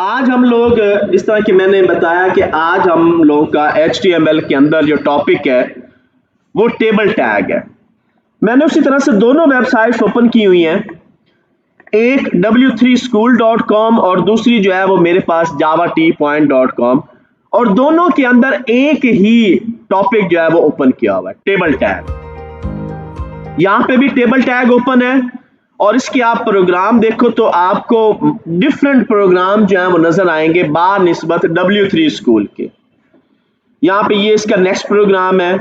आज हम लोग इस तरह की मैंने बताया कि आज हम लोगों का HTML के अंदर जो टॉपिक है वो टेबल टैग है। मैंने उसी तरह से दोनों वेबसाइट्स ओपन की हुई हैं, एक w3school.com और दूसरी जो है वो मेरे पास javateapoint.com, और दोनों के अंदर एक ही टॉपिक जो है वो ओपन किया हुआ है, टेबल टैग। यहां पे भी टेबल टैग ओपन है और इसके आप प्रोग्राम देखो तो आपको डिफरेंट प्रोग्राम जो है वो नजर आएंगे बानिस्बत W3 स्कूल के। यहाँ पे ये इसका नेक्स्ट प्रोग्राम है,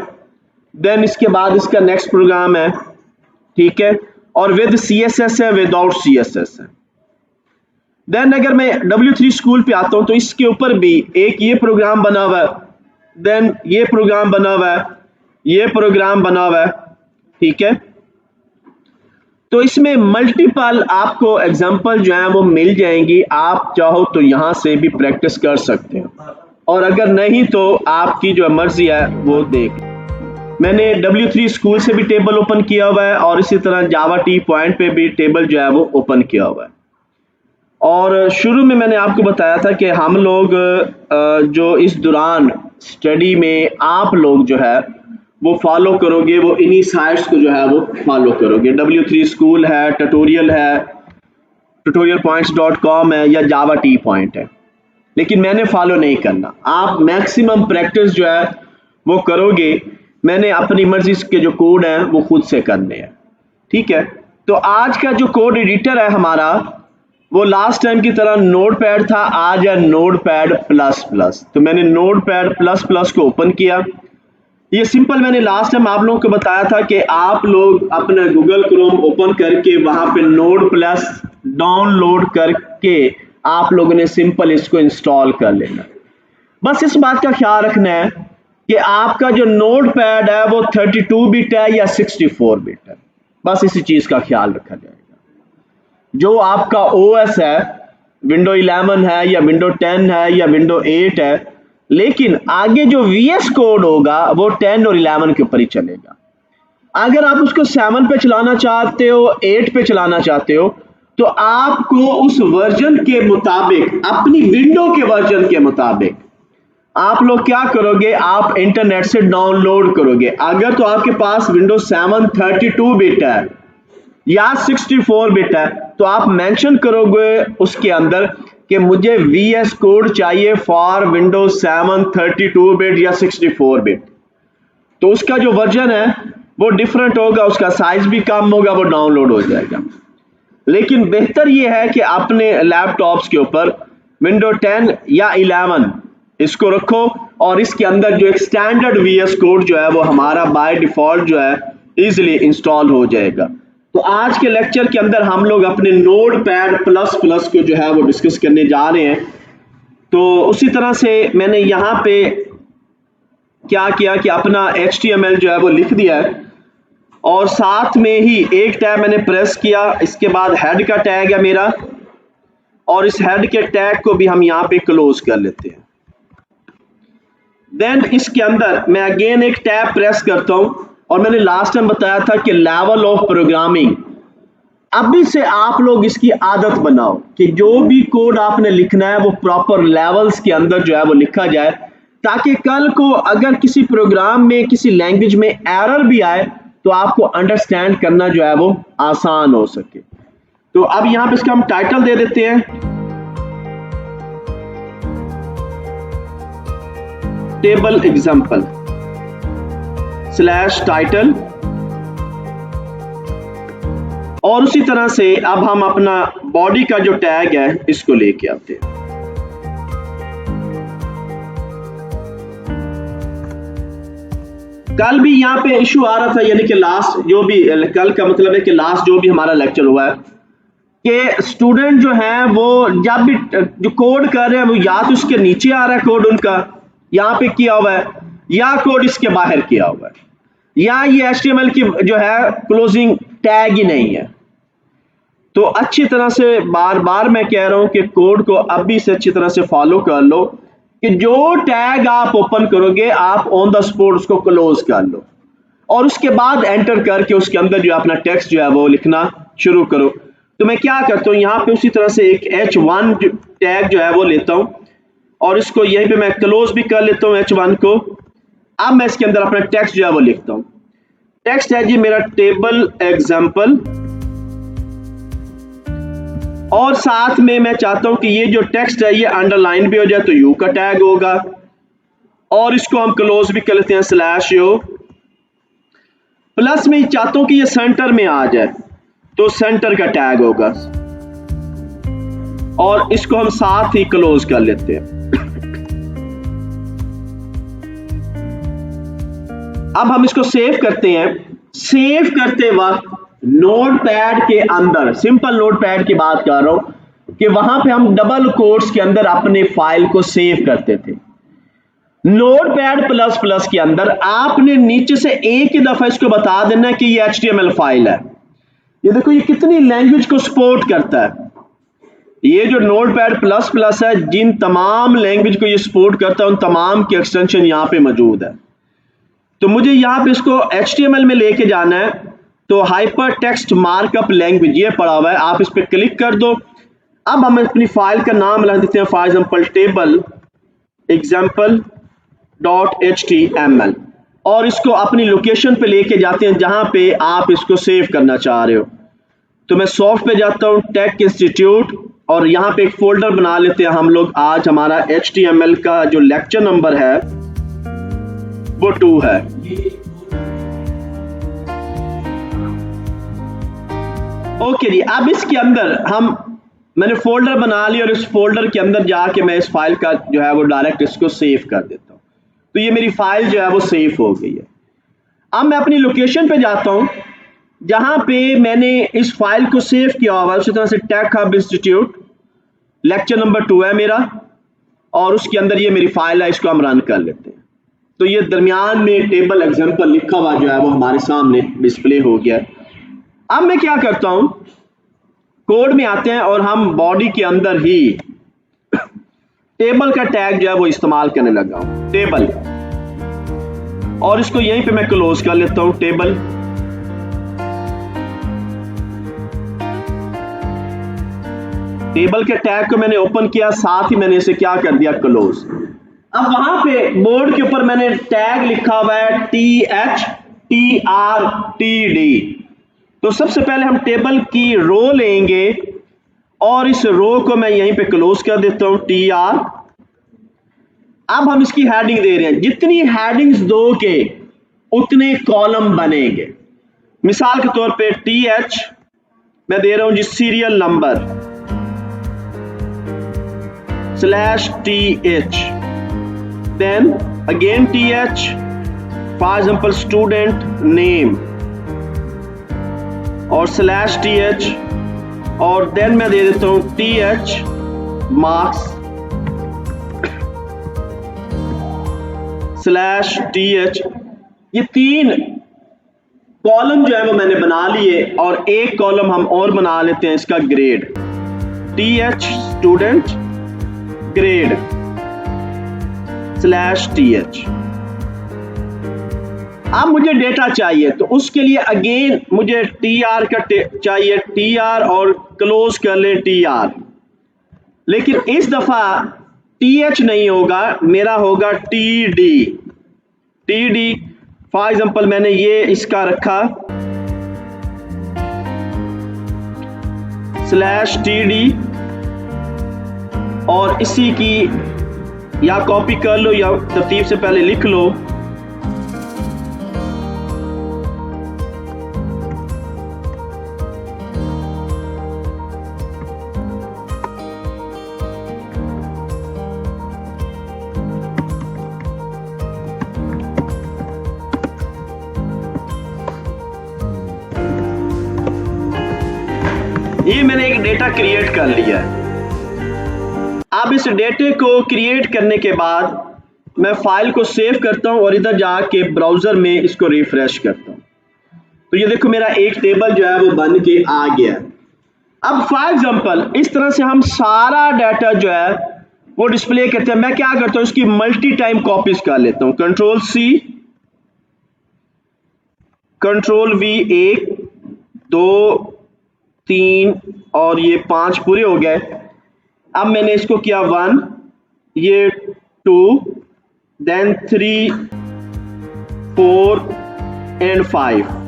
देन इसके बाद इसका नेक्स्ट प्रोग्राम है, ठीक है, और विद CSS है, विदाउट CSS है। देन अगर मैं W3 स्कूल पे आता हूं तो इसके ऊपर भी एक ये प्रोग्राम बना हुआ है, देन ये प्रोग्राम बना हुआ है, ये प्रोग्राम बना हुआ है, ठीक है। तो इसमें मल्टीपल आपको एग्जांपल जो है वो मिल जाएंगी, आप चाहो तो यहां से भी प्रैक्टिस कर सकते हो, और अगर नहीं तो आपकी जो मर्जी है वो देख। मैंने W3 स्कूल से भी टेबल ओपन किया हुआ है और इसी तरह javateapoint पे भी टेबल जो है वो ओपन किया हुआ है। और शुरू में मैंने आपको बताया था कि हम लोग जो इस दौरान स्टडी में आप लोग जो है वो फॉलो करोगे, वो इन्हीं साइट्स को जो है वो फॉलो करोगे। W3 स्कूल है, ट्यूटोरियल है, tutorialpoints.com है या javateapoint है, लेकिन मैंने फॉलो नहीं करना। आप मैक्सिमम प्रैक्टिस जो है वो करोगे, मैंने अपनी मर्जी के जो कोड हैं वो खुद से करने हैं, ठीक है। तो आज का जो कोड एडिटर है हमारा वो लास्ट टाइम की तरह नोटपैड था, आज है नोटपैड++। तो मैंने नोटपैड++ को ओपन किया। ये सिंपल मैंने लास्ट टाइम आप लोगों को बताया था कि आप लोग अपना गूगल क्रोम ओपन करके वहां पे नोड+ डाउनलोड करके आप लोगों ने सिंपल इसको इंस्टॉल कर लेना। बस इस बात का ख्याल रखना है कि आपका जो नोटपैड है वो 32 बिट है या 64 बिट है, बस इसी चीज का ख्याल रखा जाएगा। जो आपका OS है, विंडो 11 है या विंडो 10 है या विंडो 8 है, लेकिन आगे जो VS कोड होगा वो 10 और 11 के ऊपर ही चलेगा। अगर आप उसको 7 पे चलाना चाहते हो, 8 पे चलाना चाहते हो, तो आपको उस वर्जन के मुताबिक, अपनी विंडो के वर्जन के मुताबिक आप लोग क्या करोगे, आप इंटरनेट से डाउनलोड करोगे। अगर तो आपके पास विंडो 7 32 बिट है या 64 बिट है तो आप मेंशन करोगे उसके अंदर कि मुझे VS कोड चाहिए फॉर विंडोज 7 32 बिट या 64 बिट। तो उसका जो वर्जन है वो डिफरेंट होगा, उसका साइज भी कम होगा, वो डाउनलोड हो जाएगा। लेकिन बेहतर ये है कि अपने लैपटॉप्स के ऊपर विंडो 10 या 11 इसको रखो और इसके अंदर जो एक स्टैंडर्ड VS कोड जो है वो हमारा बाय डिफॉल्ट जो है इजीली इंस्टॉल हो जाएगा। तो आज के लेक्चर के अंदर हम लोग अपने नोटपैड++ को जो है वो डिस्कस करने जा रहे हैं। तो उसी तरह से मैंने यहाँ पे क्या किया कि अपना HTML जो है वो लिख दिया है और साथ में ही एक टैब मैंने प्रेस किया, इसके बाद हेड का टैग है मेरा, और इस हेड के टैग को भी हम यहाँ पे क्लोज कर लेते हैं। देन इसके अंदर मैं अगेन एक टैब प्रेस करता हूं और मैंने लास्ट टाइम बताया था कि लेवल ऑफ प्रोग्रामिंग, अभी से आप लोग इसकी आदत बनाओ कि जो भी कोड आपने लिखना है वो प्रॉपर लेवल्स के अंदर जो है वो लिखा जाए, ताकि कल को अगर किसी प्रोग्राम में, किसी लैंग्वेज में एरर भी आए तो आपको अंडरस्टैंड करना जो है वो आसान हो सके। तो अब यहां पे इसका हम टाइटल दे देते हैं, टेबल एग्जाम्पल /टाइटल, और उसी तरह से अब हम अपना बॉडी का जो टैग है इसको लेके आते हैं। कल भी यहाँ पे इशू आ रहा था, यानी कि लास्ट जो भी, कल का मतलब है कि लास्ट जो भी हमारा लेक्चर हुआ है, कि स्टूडेंट जो है वो जब भी जो कोड कर रहे हैं वो या तो उसके नीचे आ रहा है कोड उनका, यहाँ पे किया हुआ है, या कोड इसके बाहर किया हुआ है, या ये HTML की जो है क्लोजिंग टैग ही नहीं है। तो अच्छी तरह से बार बार मैं कह रहा हूं कि कोड को अभी से अच्छी तरह से फॉलो कर लो कि जो टैग आप ओपन करोगे आप ऑन द स्पॉट उसको क्लोज कर लो और उसके बाद एंटर करके उसके अंदर जो अपना टेक्स्ट जो है वो लिखना शुरू करो। तो मैं क्या करता हूँ, यहाँ पे उसी तरह से एक H1 टैग जो है वो लेता हूँ और इसको यहीं पे मैं क्लोज भी कर लेता हूँ H1 को। अब मैं इसके अंदर अपना टेक्स्ट जो है वो लिखता हूँ। टेक्स्ट है जी मेरा टेबल एग्जाम्पल, और साथ में मैं चाहता हूं कि ये जो टेक्स्ट है ये अंडरलाइन भी हो जाए, तो यू का टैग होगा, और इसको हम क्लोज भी कर लेते हैं /u। प्लस में चाहता हूं कि ये सेंटर में आ जाए, तो सेंटर का टैग होगा, और इसको हम साथ ही क्लोज कर लेते हैं। अब हम इसको सेव करते हैं। सेव करते वक्त नोटपैड के अंदर, सिंपल नोटपैड की बात कर रहा हूं कि वहां पे हम डबल कोट्स के अंदर अपने फाइल को सेव करते थे। नोटपैड प्लस प्लस के अंदर आपने नीचे से एक ही दफा इसको बता देना कि ये HTML फाइल है। ये देखो ये कितनी लैंग्वेज को सपोर्ट करता है। ये जो नोटपैड प्लस प्लस है, जिन तमाम लैंग्वेज को ये सपोर्ट करता है उन तमाम की एक्सटेंशन यहाँ पे मौजूद है। तो मुझे यहाँ पे इसको HTML में लेके जाना है, तो हाइपर टेक्स्ट मार्कअप लैंग्वेज ये पड़ा हुआ है, आप इस पर क्लिक कर दो। अब हम अपनी फाइल का नाम लिख देते हैं फॉर एग्जांपल टेबल example.html, और इसको अपनी लोकेशन पे लेके जाते हैं जहां पे आप इसको सेव करना चाह रहे हो। तो मैं सॉफ्ट पे जाता हूं, टेक इंस्टीट्यूट, और यहाँ पे एक फोल्डर बना लेते हैं हम लोग। आज हमारा HTML का जो लेक्चर नंबर है वो 2 है। ओके जी, अब इसके अंदर मैंने फोल्डर बना लिया और इस फोल्डर के अंदर जाके मैं इस फाइल का जो है वो डायरेक्ट इसको सेव कर देता हूँ। तो ये मेरी फाइल जो है वो सेव हो गई है। अब मैं अपनी लोकेशन पे जाता हूँ जहां पे मैंने इस फाइल को सेव किया हुआ है, उसी तरह से tech hub institute lecture number 2 है मेरा, और उसके अंदर ये मेरी फाइल है, इसको हम रन कर लेते हैं। तो ये दरमियान में टेबल एग्जाम्पल लिखा हुआ जो है वो हमारे सामने डिस्प्ले हो गया। अब मैं क्या करता हूं, कोड में आते हैं और हम बॉडी के अंदर ही टेबल का टैग जो है वो इस्तेमाल करने लगा हूं, टेबल, और इसको यहीं पे मैं क्लोज कर लेता हूं टेबल। टेबल के टैग को मैंने ओपन किया, साथ ही मैंने इसे क्या कर दिया, क्लोज। अब वहां पे बोर्ड के ऊपर मैंने टैग लिखा हुआ है THTRTD। तो सबसे पहले हम टेबल की रो लेंगे और इस रो को मैं यहीं पे क्लोज कर देता हूं TR। अब हम इसकी हेडिंग दे रहे हैं, जितनी हेडिंग्स दोगे उतने कॉलम बनेंगे। मिसाल के तौर पे TH मैं दे रहा हूं जी serial number /TH, then again TH, for example student name, और /TH, और then मैं दे देता हूं TH marks /TH। ये 3 कॉलम जो है वो मैंने बना लिए, और एक कॉलम हम और बना लेते हैं इसका grade, TH student grade /TH। अब मुझे डेटा चाहिए, तो उसके लिए अगेन मुझे TR का चाहिए, TR और क्लोज कर लें TR, लेकिन इस दफा TH नहीं होगा, मेरा होगा TD। फॉर एग्जांपल मैंने ये इसका रखा /TD, और इसी की या कॉपी कर लो या तरतीब से पहले लिख लो, ये मैंने एक डेटा क्रिएट कर लिया है। अब इस डेटे को क्रिएट करने के बाद मैं फाइल को सेव करता हूं और इधर जाके ब्राउजर में इसको रिफ्रेश करता हूं। तो ये देखो मेरा एक टेबल जो है वो बन के आ गया। अब फॉर एग्जांपल इस तरह से हम सारा डाटा जो है वो डिस्प्ले करते हैं। मैं क्या करता हूं, इसकी मल्टी टाइम कॉपीज कर लेता हूं, Ctrl+C, Ctrl+V, 1 2 3 और ये 5 पूरे हो गए। अब मैंने इसको किया 1, ये 2, देन 3, 4 एंड 5।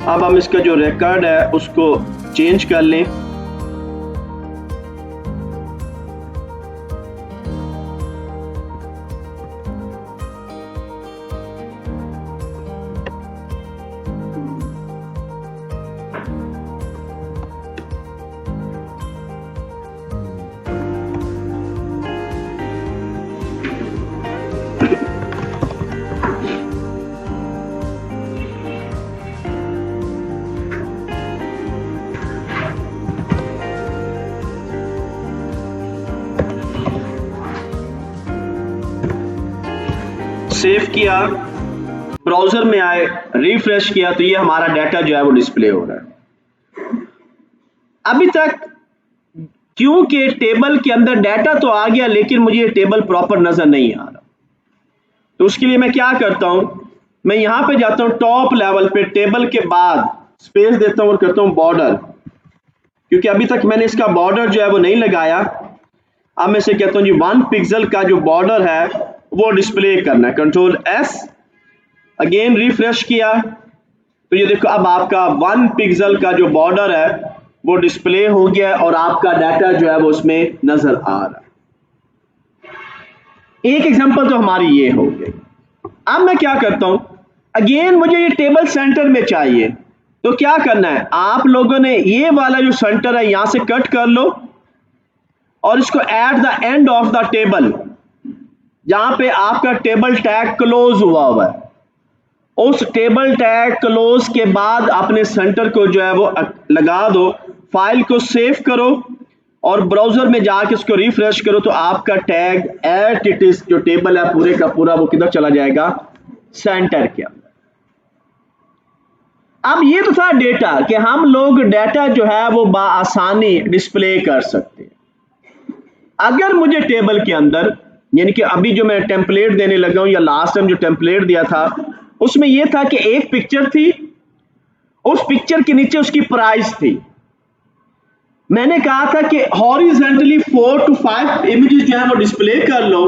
अब हम इसका जो रिकॉर्ड है उसको चेंज कर लें। सेव किया, ब्राउजर में आए, रिफ्रेश किया तो ये हमारा डाटा जो है वो डिस्प्ले हो रहा है। अभी तक क्योंकि टेबल के अंदर डाटा तो आ गया लेकिन मुझे ये टेबल प्रॉपर नजर नहीं आ रहा, तो उसके लिए मैं क्या करता हूं, मैं यहां पे जाता हूं टॉप लेवल पे, टेबल के बाद स्पेस देता हूं और करता हूं बॉर्डर, क्योंकि अभी तक मैंने इसका बॉर्डर जो है वो नहीं लगाया। अब मैं इसे कहता हूं जी 1 पिक्सल का जो बॉर्डर है वो डिस्प्ले करना है, कंट्रोल एस, अगेन रिफ्रेश किया तो ये देखो अब आपका 1 पिक्सल का जो बॉर्डर है वो डिस्प्ले हो गया और आपका डाटा जो है वो उसमें नजर आ रहा है। एक एग्जांपल तो हमारी ये हो गई। अब मैं क्या करता हूं, अगेन मुझे ये टेबल सेंटर में चाहिए, तो क्या करना है, आप लोगों ने ये वाला जो सेंटर है यहां से कट कर लो और इसको at the end of the table, जहां पे आपका टेबल टैग क्लोज हुआ है, उस टेबल टैग क्लोज के बाद अपने सेंटर को जो है वो लगा दो, फाइल को सेव करो और ब्राउजर में जाके इसको रिफ्रेश करो तो आपका टैग एट इट इज जो टेबल है पूरे का पूरा वो किधर चला जाएगा, सेंटर के अंदर। अब ये तो था डेटा कि हम लोग डाटा जो है वो बआसानी डिस्प्ले कर सकते हैं। अगर मुझे टेबल के अंदर, यानी कि अभी जो मैं टेम्पलेट देने लगा हूं या लास्ट टाइम जो टेम्पलेट दिया था उसमें यह था कि एक पिक्चर थी, उस पिक्चर के नीचे उसकी प्राइस थी, मैंने कहा था कि हॉरिजॉन्टली 4 to 5 इमेजेस जो है वो डिस्प्ले कर लो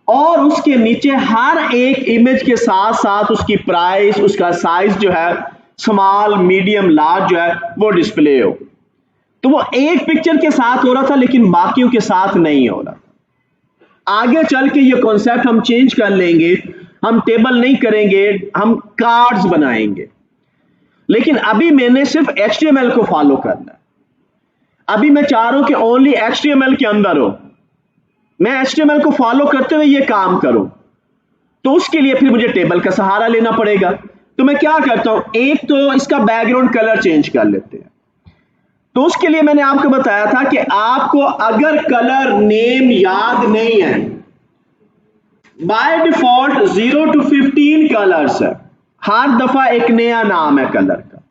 और उसके नीचे हर एक इमेज के साथ साथ उसकी प्राइस, उसका साइज जो है स्मॉल, मीडियम, लार्ज जो है वो डिस्प्ले हो। तो वो एक पिक्चर के साथ हो रहा था लेकिन बाकियों के साथ नहीं हो रहा। आगे चल के ये कॉन्सेप्ट हम चेंज कर लेंगे, हम टेबल नहीं करेंगे, हम कार्ड्स बनाएंगे, लेकिन अभी मैंने सिर्फ HTML को फॉलो करना है। अभी मैं चाह रहा हूं कि ओनली HTML के अंदर हो, मैं HTML को फॉलो करते हुए ये काम करूं, तो उसके लिए फिर मुझे टेबल का सहारा लेना पड़ेगा। तो मैं क्या करता हूं, एक तो इसका बैकग्राउंड कलर चेंज कर लेते हैं। तो उसके लिए मैंने आपको बताया था कि आपको अगर कलर नेम याद नहीं है, बाय डिफॉल्ट 0 to 15 कलर्स है, हर दफा एक नया नाम है कलर का,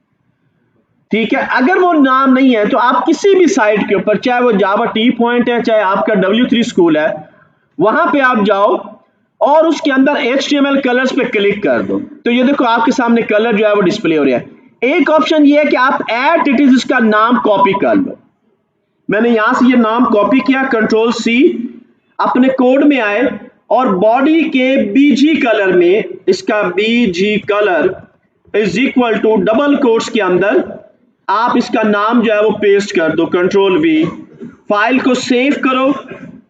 ठीक है। अगर वो नाम नहीं है तो आप किसी भी साइट के ऊपर, चाहे वो जावा टी पॉइंट है, चाहे आपका W3 स्कूल है, वहां पे आप जाओ और उसके अंदर HTML कलर्स पे क्लिक कर दो, तो ये देखो आपके सामने कलर जो है वो डिस्प्ले हो रहा है। एक ऑप्शन ये है कि आप एट इट इज इसका नाम कॉपी कर लो। मैंने यहां से ये नाम कॉपी किया, कंट्रोल C, अपने कोड में आए और बॉडी के BG कलर में इसका BG colour is equal to double quotes के अंदर आप इसका नाम जो है वो पेस्ट कर दो, कंट्रोल V, फाइल को सेव करो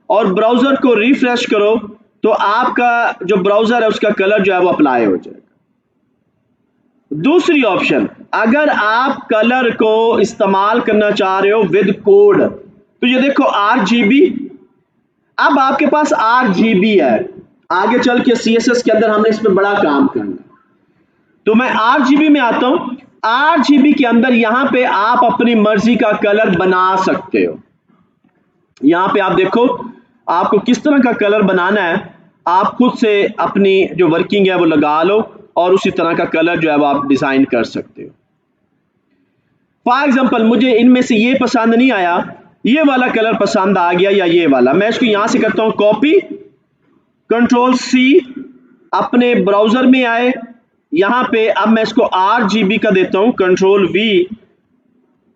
और ब्राउजर को रिफ्रेश करो तो आपका जो ब्राउजर है उसका कलर जो है वो अप्लाई हो जाएगा। दूसरी ऑप्शन, अगर आप कलर को इस्तेमाल करना चाह रहे हो विद कोड, तो ये देखो RGB, अब आपके पास RGB है, आगे चल के CSS के अंदर हमने इस पर बड़ा काम करना, तो मैं RGB में आता हूं। RGB के अंदर यहां पे आप अपनी मर्जी का कलर बना सकते हो। यहां पे आप देखो आपको किस तरह का कलर बनाना है, आप खुद से अपनी जो वर्किंग है वो लगा लो और उसी तरह का कलर जो है वो आप डिजाइन कर सकते हो। फॉर एग्जांपल मुझे इनमें से ये पसंद नहीं आया, ये वाला कलर पसंद आ गया या ये वाला, मैं इसको यहां से करता हूं कॉपी, कंट्रोल सी, अपने ब्राउजर में आए, यहां पे अब मैं इसको RGB का देता हूं, control V,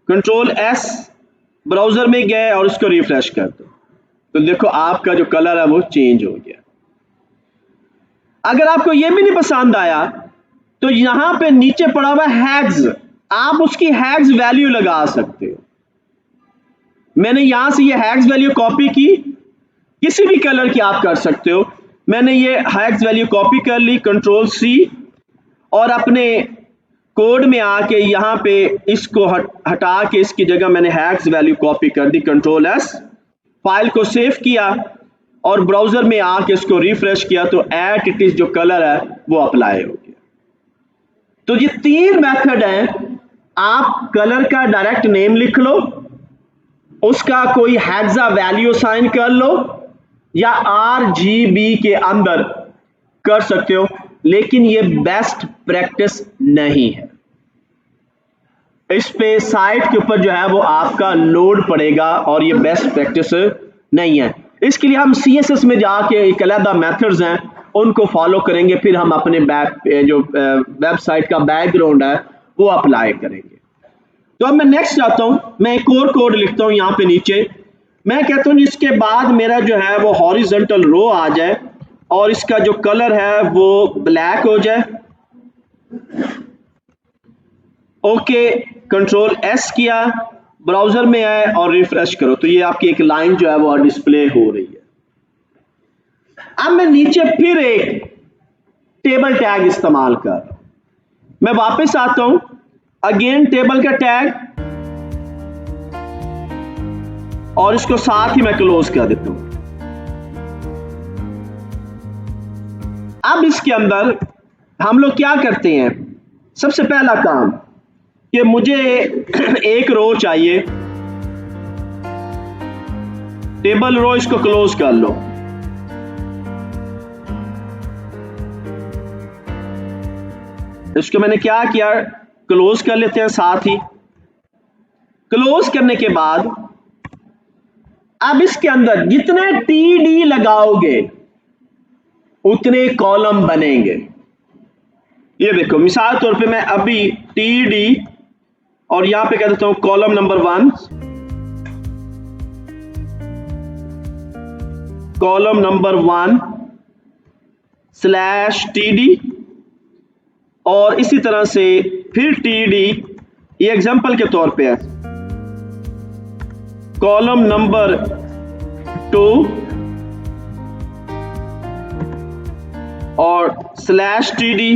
control S, browser में गए और इसको रिफ्रेश कर दो, तो देखो आपका जो कलर है वो चेंज हो गया। अगर आपको ये भी नहीं पसंद आया तो यहां पे नीचे पड़ा हुआ हैग्स, आप उसकी हैग्स वैल्यू लगा सकते हो। मैंने यहां से ये हैग्स वैल्यू कॉपी की, किसी भी कलर की आप कर सकते हो। मैंने ये हैग्स वैल्यू कॉपी कर ली, कंट्रोल C, और अपने कोड में आके यहां पे इसको हटा के इसकी जगह मैंने हैग्स वैल्यू कॉपी कर दी, कंट्रोल S, फाइल को सेव किया और ब्राउजर में आके इसको रिफ्रेश किया तो एट इट इज जो कलर है वो अप्लाई हो गया। तो ये 3 मेथड हैं, आप कलर का डायरेक्ट नेम लिख लो, उसका कोई हेक्सा वैल्यू साइन कर लो, या RGB के अंदर कर सकते हो, लेकिन ये बेस्ट प्रैक्टिस नहीं है। इस पे साइट के ऊपर जो है वो आपका लोड पड़ेगा और ये बेस्ट प्रैक्टिस नहीं है। इसके लिए हम CSS में जाके एक अलग मेथड्स हैं उनको फॉलो करेंगे, फिर हम अपने जो वेबसाइट का बैकग्राउंड है वो अप्लाई करेंगे। तो अब मैं नेक्स्ट जाता हूं, मैं एक और कोड लिखता हूं यहां पे नीचे, मैं कहता हूं इसके बाद मेरा जो है वो हॉरिजॉन्टल रो आ जाए और इसका जो कलर है वो ब्लैक हो जाए। ओके, कंट्रोल S किया, ब्राउजर में आए और रिफ्रेश करो तो ये आपकी एक लाइन जो है वो डिस्प्ले हो रही है। अब मैं नीचे फिर एक टेबल टैग इस्तेमाल कर रहा हूं, मैं वापस आता हूं, अगेन टेबल का टैग, और इसको साथ ही मैं क्लोज कर देता हूं। अब इसके अंदर हम लोग क्या करते हैं, सबसे पहला काम कि मुझे एक रो चाहिए, टेबल रो, इसको क्लोज कर लो। इसको मैंने क्या किया, क्लोज कर लेते हैं साथ ही। क्लोज करने के बाद अब इसके अंदर जितने TD लगाओगे उतने कॉलम बनेंगे। ये देखो, मिसाल तौर पे मैं अभी TD और यहां पे कह देता हूं column number 1, column number 1 /TD, और इसी तरह से फिर TD, ये एग्जांपल के तौर पे है, कॉलम नंबर 2 और /TD।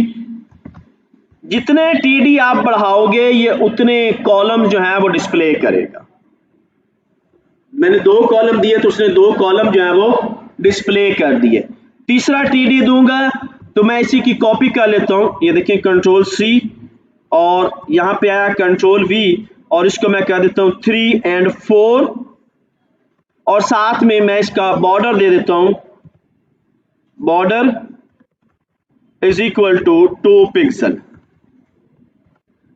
जितने TD आप बढ़ाओगे ये उतने कॉलम जो है वो डिस्प्ले करेगा। मैंने 2 कॉलम दिए तो उसने 2 कॉलम जो है वो डिस्प्ले कर दिए। तीसरा TD दूंगा तो मैं इसी की कॉपी कर लेता हूं, ये देखिए कंट्रोल C और यहां पे आया कंट्रोल V, और इसको मैं कह देता हूं 3 और 4, और साथ में मैं इसका बॉर्डर दे देता हूं, border is equal to 2 pixel,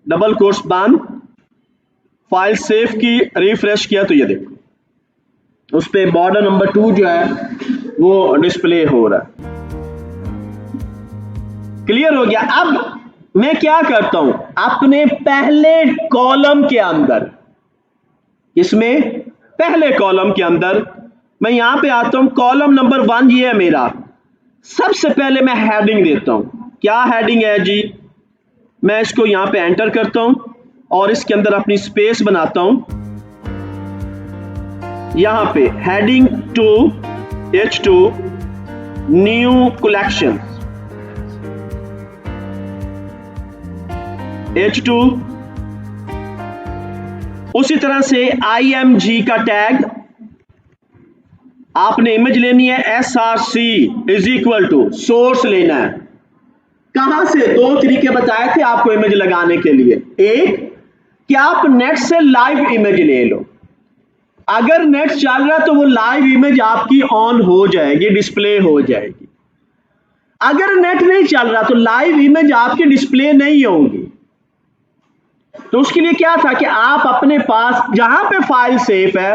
double quotes बंद, फाइल सेव की, रिफ्रेश किया तो ये देखो उस पे बॉर्डर नंबर 2 जो है वो डिस्प्ले हो रहा है। क्लियर हो गया। अब मैं क्या करता हूं, अपने पहले कॉलम के अंदर, इसमें पहले कॉलम के अंदर मैं यहां पे आता हूं, कॉलम नंबर 1 ये है मेरा, सबसे पहले मैं हेडिंग देता हूं। क्या हेडिंग है जी, मैं इसको यहां पे एंटर करता हूं और इसके अंदर अपनी स्पेस बनाता हूं, यहां पे heading 2 H2 new collection H2। उसी तरह से IMG का टैग, आपने इमेज लेनी है, SRC is equal to source लेना है। कहां से, 2 तरीके बताए थे आपको इमेज लगाने के लिए, एक कि आप नेट से लाइव इमेज ले लो, अगर नेट चल रहा है तो वो लाइव इमेज आपकी ऑन हो जाएगी, डिस्प्ले हो जाएगी। अगर नेट नहीं चल रहा तो लाइव इमेज आपकी डिस्प्ले नहीं होगी। तो उसके लिए क्या था कि आप अपने पास जहां पे फाइल सेव है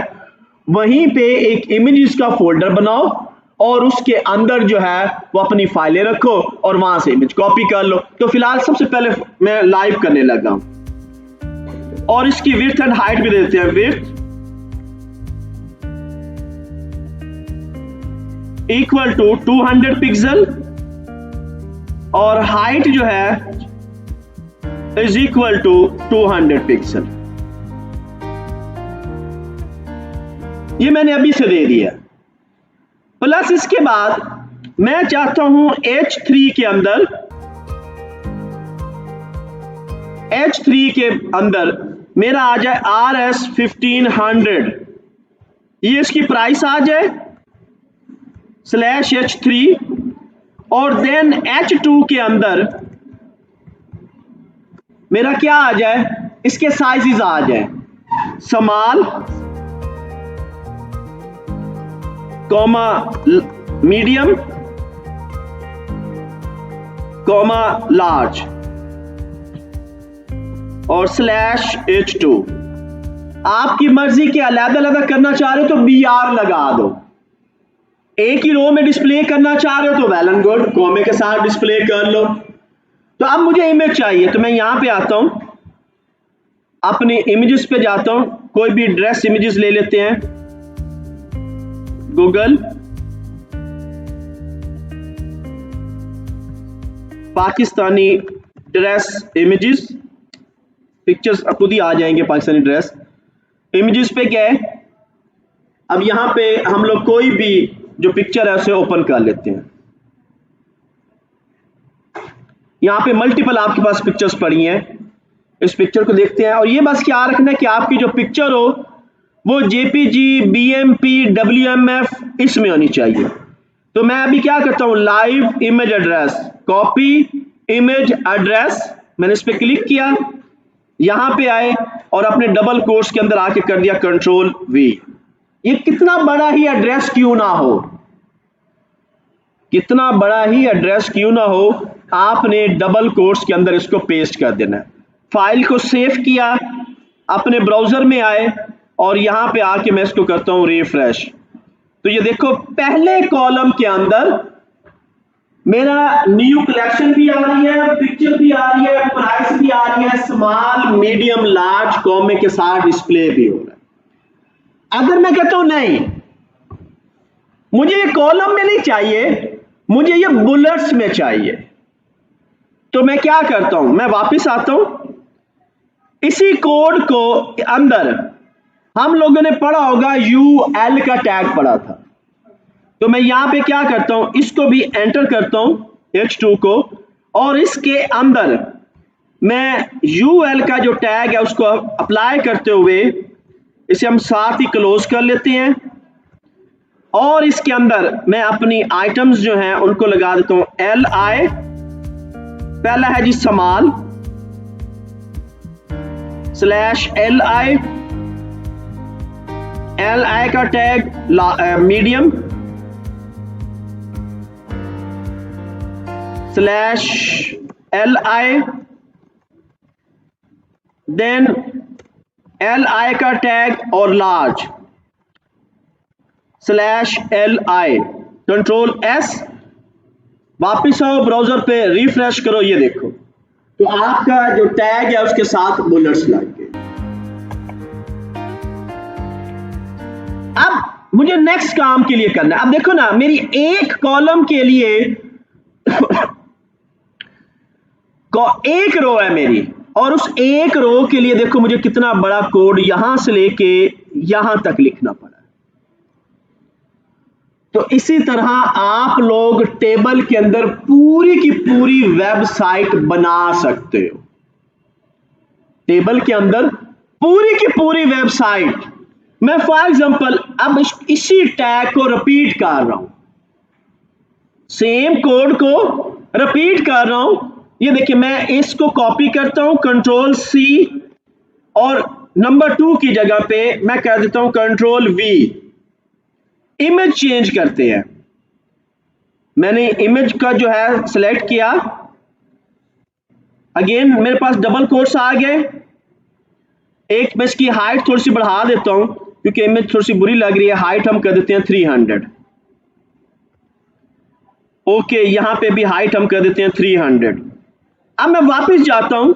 वहीं पे एक इमेजेस का फोल्डर बनाओ और उसके अंदर जो है वो अपनी फाइलें रखो और वहां से इमेज कॉपी कर लो। तो फिलहाल सबसे पहले मैं लाइव करने लगा हूं और इसकी विड्थ एंड हाइट भी देते हैं। विड्थ इक्वल टू 200 पिक्सल और हाइट जो है इज इक्वल टू 200 पिक्सल। ये मैंने अभी से दे दिया। प्लस इसके बाद मैं चाहता हूं H3 के अंदर मेरा आ जाए RS 1500, ये इसकी प्राइस आ जाए /H3 और देन H2 के अंदर मेरा क्या आ जाए, इसके साइजेस आ जाए small comma medium comma large और /H2। आपकी मर्जी के अलग-अलग करना चाह रहे हो तो BR लगा दो। एक ही रो में डिस्प्ले करना चाह रहे हो तो वेल एंड गुड, कॉमे के साथ डिस्प्ले कर लो। तो अब मुझे इमेज चाहिए तो मैं यहां पे आता हूं, अपने इमेजेस पे जाता हूं, कोई भी ड्रेस इमेजेस ले लेते हैं, Google Pakistani dress images, pictures खुद ही आ जाएंगे पाकिस्तानी ड्रेस इमेजेस पे गए। अब यहां पे हम लोग कोई भी जो पिक्चर है उसे ओपन कर लेते हैं। यहां पे मल्टीपल आपके पास पिक्चर्स पड़ी हैं, इस पिक्चर को देखते हैं और ये बस क्या रखना है कि आपकी जो पिक्चर हो वो JPG, BMP, WMF इसमें होनी चाहिए। तो मैं अभी क्या करता हूं, live image address, copy image address, मैंने इस पे क्लिक किया, यहां पे आए और अपने डबल कोट्स के अंदर आके कर दिया Ctrl+V। ये कितना बड़ा ही एड्रेस क्यों ना हो, कितना बड़ा ही एड्रेस क्यों ना हो, आपने डबल कोट्स के अंदर इसको पेस्ट कर देना है। फाइल को सेव किया, अपने ब्राउजर में आए और यहां पे आके मैं इसको करता हूं रिफ्रेश। तो ये देखो पहले कॉलम के अंदर मेरा न्यू कलेक्शन भी आ रही है, पिक्चर भी आ रही है, प्राइस भी आ रही है, स्मॉल मीडियम लार्ज कॉमे के साथ डिस्प्ले भी हो रहा है। अगर मैं कहता हूं नहीं मुझे ये कॉलम में नहीं चाहिए, मुझे ये बुलेट्स में चाहिए, तो मैं क्या करता हूं, मैं वापस आता हूं, इसी कोड को अंदर हम लोगों ने पढ़ा होगा UL का टैग पढ़ा था। तो मैं यहां पे क्या करता हूं, इसको भी एंटर करता हूं H2 को और इसके अंदर मैं UL का जो टैग है उसको अप्लाई करते हुए इसे हम साथ ही क्लोज कर लेते हैं और इसके अंदर मैं अपनी आइटम्स जो हैं उनको लगा देता हूं LI। पहला है जी स्मॉल /LI, LI का tag medium /LI, then LI का टैग और लार्ज /LI। Ctrl+S, वापिस आओ ब्राउजर पे, रिफ्रेश करो, ये देखो तो आपका जो टैग है उसके साथ बुलेट्स लग गए। अब मुझे नेक्स्ट काम के लिए करना है। अब देखो ना, मेरी एक कॉलम के लिए एक रो है मेरी और उस एक रो के लिए देखो मुझे कितना बड़ा कोड यहां से लेके यहां तक लिखना पड़ा। तो इसी तरह आप लोग टेबल के अंदर पूरी की पूरी वेबसाइट बना सकते हो। टेबल के अंदर पूरी की पूरी वेबसाइट, मैं फॉर एग्जांपल अब इसी टैग को रिपीट कर रहा हूं, सेम कोड को रिपीट कर रहा हूं। ये देखिए मैं इसको कॉपी करता हूं Ctrl+C और नंबर 2 की जगह पे मैं कर देता हूं Ctrl+V। इमेज चेंज करते हैं, मैंने इमेज का जो है सिलेक्ट किया, अगेन मेरे पास डबल कोट्स आ गए। एक मैं इसकी हाइट थोड़ी सी बढ़ा देता हूं क्योंकि इमेज थोड़ी सी बुरी लग रही है, हाइट हम कर देते हैं 300। ओके, यहां पे भी हाइट हम कर देते हैं 300। अब मैं वापस जाता हूं,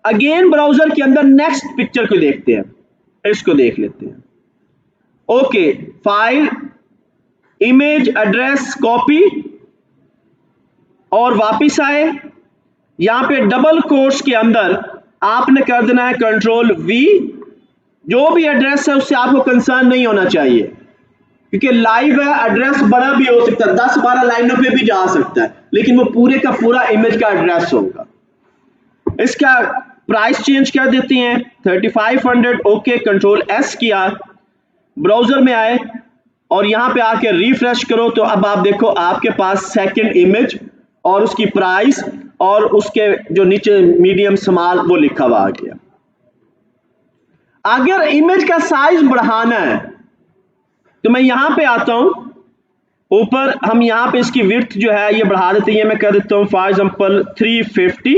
अगेन ब्राउजर के अंदर नेक्स्ट पिक्चर को देखते हैं, इसको देख लेते हैं। Okay, file, image, address, copy, और वापस आए। यहां पे डबल कोट्स के अंदर आपने कर देना है कंट्रोल वी। जो भी एड्रेस है उससे आपको कंसर्न नहीं होना चाहिए, क्योंकि लाइव है, एड्रेस बड़ा भी हो सकता है, 10-12 लाइनों पे भी जा सकता है, लेकिन वो पूरे का पूरा इमेज का एड्रेस होगा। इसका प्राइस चेंज कर देते हैं 3500। ओके, कंट्रोल एस किया, ब्राउजर में आए और यहां पे आके रिफ्रेश करो, तो अब आप देखो आपके पास सेकंड इमेज और उसकी प्राइस और उसके जो नीचे मीडियम स्मॉल वो लिखा हुआ आ गया। अगर इमेज का साइज बढ़ाना है तो मैं यहां पे आता हूं, ऊपर हम यहां पे इसकी विड्थ जो है ये बढ़ा देते हैं। मैं कर देता हूं फॉर एग्जांपल 350,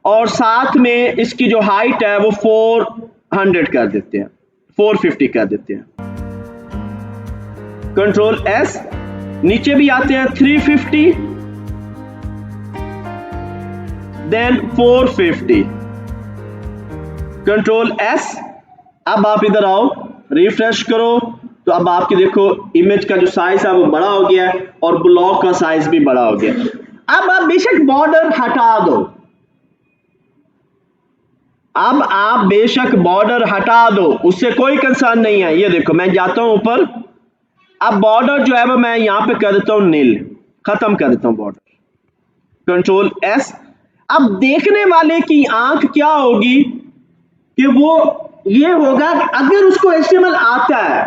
और साथ में इसकी जो हाइट है वो 400 कर देते हैं, 450 कर देते हैं। कंट्रोल एस, नीचे भी आते हैं 350, देन 450, कंट्रोल एस। अब आप इधर आओ, रिफ्रेश करो, तो अब आपके देखो इमेज का जो साइज है वो बड़ा हो गया और ब्लॉक का साइज भी बड़ा हो गया। अब आप बेशक बॉर्डर हटा दो, अब आप बेशक बॉर्डर हटा दो, उससे कोई कंसर्न नहीं है। ये देखो मैं जाता हूं ऊपर, अब बॉर्डर जो है वो मैं यहां पे कर देता हूं नील, खत्म कर देता हूं बॉर्डर, कंट्रोल एस। अब देखने वाले की आंख क्या होगी कि वो ये होगा कि अगर उसको HTML आता है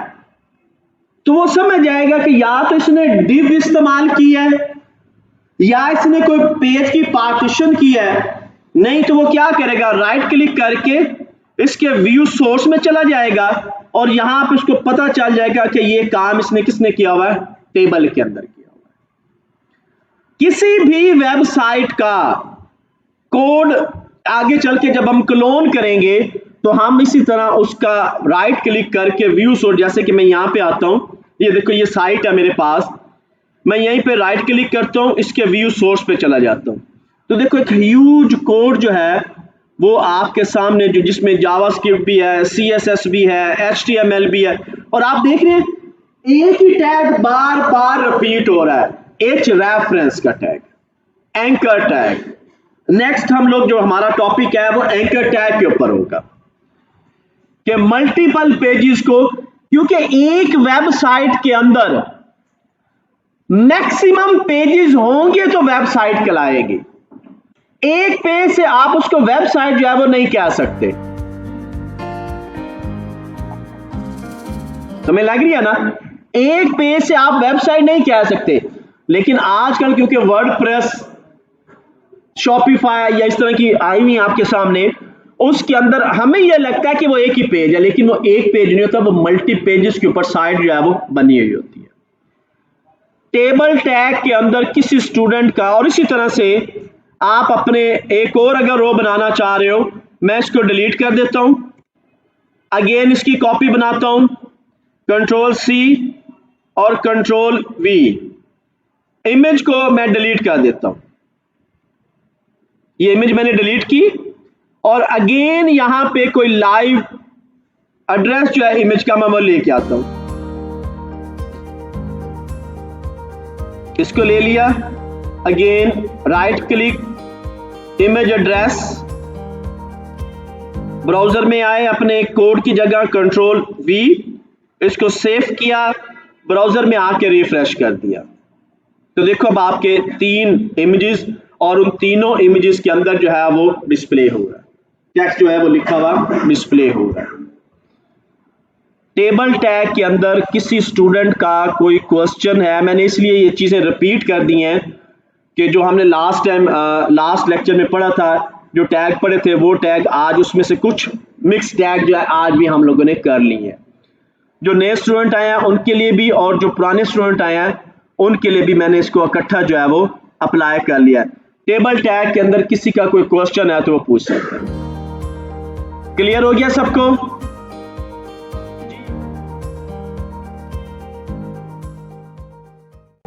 तो वो समझ जाएगा कि या तो इसने div इस्तेमाल की है या इसने कोई पेज की पार्टीशन की है। नहीं तो वो क्या करेगा, राइट क्लिक करके इसके व्यू सोर्स में चला जाएगा और यहां पे उसको पता चल जाएगा कि ये काम इसने किसने किया हुआ है, टेबल के अंदर किया हुआ है। किसी भी वेबसाइट का कोड आगे चल के जब हम क्लोन करेंगे तो हम इसी तरह उसका राइट क्लिक करके व्यू सोर्स, जैसे कि मैं यहां पे आता हूं, ये देखो ये साइट है मेरे पास, मैं यहीं पे राइट क्लिक करता हूं, इसके व्यू सोर्स पे चला जाता हूं, तो देखो एक ह्यूज कोड जो है वो आपके सामने, जो जिसमें जावास्क्रिप्ट भी है, CSS भी है, HTML भी है, और आप देख रहे हैं एक ही टैग बार बार रिपीट हो रहा है, H रेफरेंस का टैग, एंकर टैग। नेक्स्ट हम लोग जो हमारा टॉपिक है वो एंकर टैग के ऊपर होगा कि मल्टीपल पेजेस को, क्योंकि एक वेबसाइट के अंदर मैक्सिमम पेजेस होंगे तो वेबसाइट कहलाएगी। एक पेज से आप उसको वेबसाइट जो है वो नहीं कह सकते। तुम्हें लग रही है ना, एक पेज से आप वेबसाइट नहीं कह सकते, लेकिन आजकल क्योंकि वर्डप्रेस, शॉपिफाई या इस तरह की आई हुई आपके सामने, उसके अंदर हमें यह लगता है कि वो एक ही पेज है, लेकिन वो एक पेज नहीं होता, वो मल्टी पेजेस के ऊपर साइट जो है वो बनी हुई होती है। टेबल टैग के अंदर किसी स्टूडेंट का, और इसी तरह से आप अपने एक और अगर रो बनाना चाह रहे हो, मैं इसको डिलीट कर देता हूं, अगेन इसकी कॉपी बनाता हूं, कंट्रोल C और कंट्रोल V, इमेज को मैं डिलीट कर देता हूं। ये इमेज मैंने डिलीट की और अगेन यहां पे कोई लाइव एड्रेस जो है इमेज का मैं वो लेके आता हूं, इसको ले लिया, again right click, image address, browser में आए, अपने कोड की जगह कंट्रोल V, इसको सेव किया, ब्राउजर में आके रिफ्रेश कर दिया, तो देखो अब आपके 3 इमेजेस और उन तीनों इमेजेस के अंदर जो है वो डिस्प्ले हो रहा है, टेक्स्ट जो है वो लिखा हुआ डिस्प्ले हो रहा है। टेबल टैग के अंदर किसी स्टूडेंट का कोई क्वेश्चन है, मैंने इसलिए ये चीजें रिपीट कर दी हैं कि जो हमने लास्ट लेक्चर में पढ़ा था, जो टैग पढ़े थे वो टैग आज उसमें से कुछ मिक्स टैग जो है आज भी हम लोगों ने कर ली है। जो नए स्टूडेंट आए हैं उनके लिए भी और जो पुराने स्टूडेंट आए हैं उनके लिए भी मैंने इसको इकट्ठा जो है वो अप्लाई कर लिया है। टेबल टैग के अंदर किसी का कोई क्वेश्चन है तो वो पूछ सकते हैं। क्लियर हो गया सबको?